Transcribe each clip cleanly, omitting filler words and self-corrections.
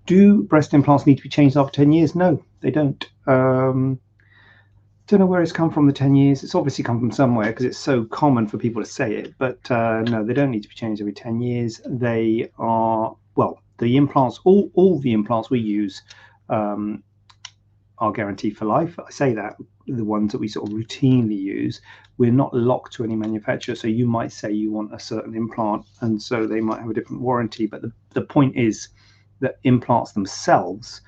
Do breast implants need to be changed after 10 years? No, they don't. Don't know where it's come from, the 10 years. It's obviously come from somewhere because it's so common for people to say it. But no, they don't need to be changed every 10 years. They are, well, the implants, all the implants we use are guaranteed for life. I say that, the ones that we sort of routinely use, we're not locked to any manufacturer. So you might say you want a certain implant, and so they might have a different warranty. But the point is that implants themselves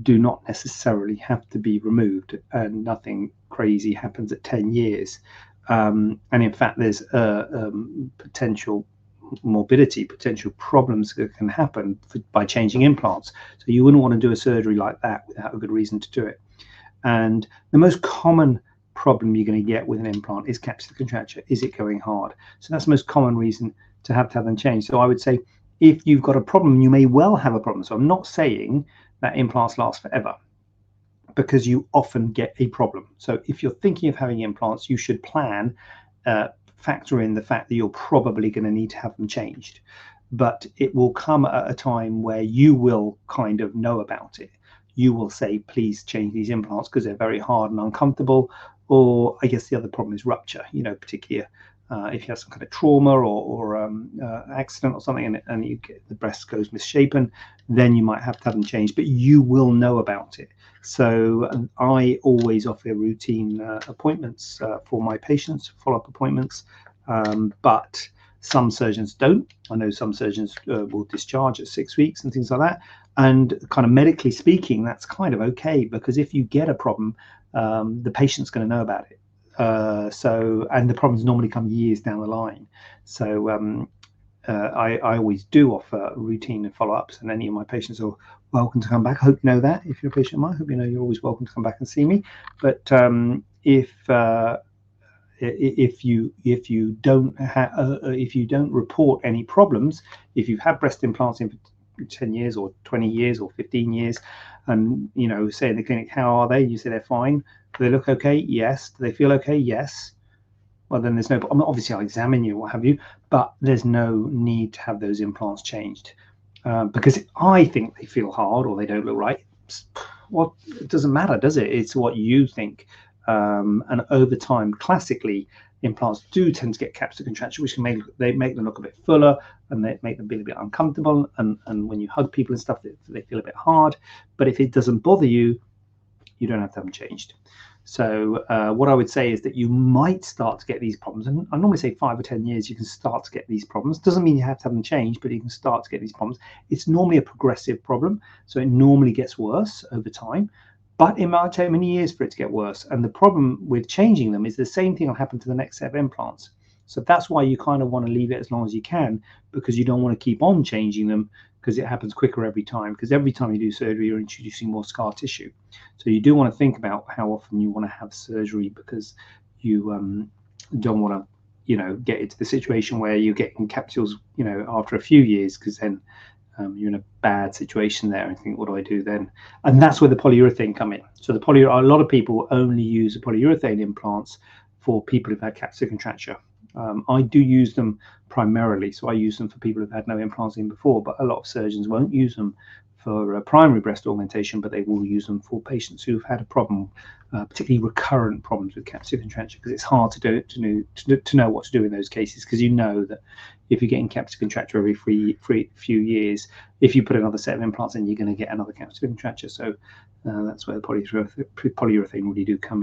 do not necessarily have to be removed, and nothing crazy happens at 10 years. And in fact, there's potential morbidity, potential problems that can happen by changing implants. So you wouldn't want to do a surgery like that without a good reason to do it. And the most common problem you're going to get with an implant is capsular contracture. Is it going hard? So that's the most common reason to have them changed. So I would say if you've got a problem, you may well have a problem. So I'm not saying that implants last forever, because you often get a problem. So if you're thinking of having implants, you should plan, factor in the fact that you're probably going to need to have them changed. But it will come at a time where you will kind of know about it. You will say, please change these implants because they're very hard and uncomfortable. Or I guess the other problem is rupture, particularly if you have some kind of trauma or accident or something, and you get, the breast goes misshapen, then you might have to have them changed, but you will know about it. So I always offer routine appointments for my patients, follow-up appointments, but some surgeons don't. I know some surgeons will discharge at 6 weeks and things like that. And kind of medically speaking, that's kind of okay, because if you get a problem, the patient's going to know about it. And the problems normally come years down the line. So I always do offer routine follow-ups, and any of my patients are welcome to come back. I hope you know that. If you're a patient of mine, I hope you know you're always welcome to come back and see me. But if you don't report any problems, if you've had breast implants in 10 years or 20 years or 15 years, and say in the clinic, how are they? You say they're fine. Do they look okay? Yes. Do they feel okay? Yes. Well, then there's no problem. Obviously, I'll examine you, what have you, but there's no need to have those implants changed, because I think they feel hard or they don't look right. Well, it doesn't matter, does it? It's what you think. And over time, classically, implants do tend to get capsular contracture, which can make them look a bit fuller, and they make them feel a bit uncomfortable. And when you hug people and stuff, they feel a bit hard. But if it doesn't bother you, you don't have to have them changed. So what I would say is that you might start to get these problems, and I normally say 5 or 10 years you can start to get these problems. Doesn't mean you have to have them changed, but you can start to get these problems. It's normally a progressive problem, so it normally gets worse over time, but it might take many years for it to get worse. And the problem with changing them is the same thing will happen to the next set of implants. So that's why you kind of want to leave it as long as you can, because you don't want to keep on changing them, because it happens quicker every time. Because every time you do surgery, you're introducing more scar tissue. So you do want to think about how often you want to have surgery, because you don't want to, get into the situation where you're getting capsules, after a few years, because then you're in a bad situation there and think, what do I do then? And that's where the polyurethane come in. So a lot of people only use the polyurethane implants for people who've had capsular contracture. I do use them primarily, so I use them for people who've had no implants in before, but a lot of surgeons won't use them for primary breast augmentation, but they will use them for patients who've had a problem, particularly recurrent problems with capsular contracture, because it's hard to know what to do in those cases, because you know that if you're getting capsular contracture every few years, if you put another set of implants in, you're going to get another capsular contracture. So that's where the polyurethane really do come in.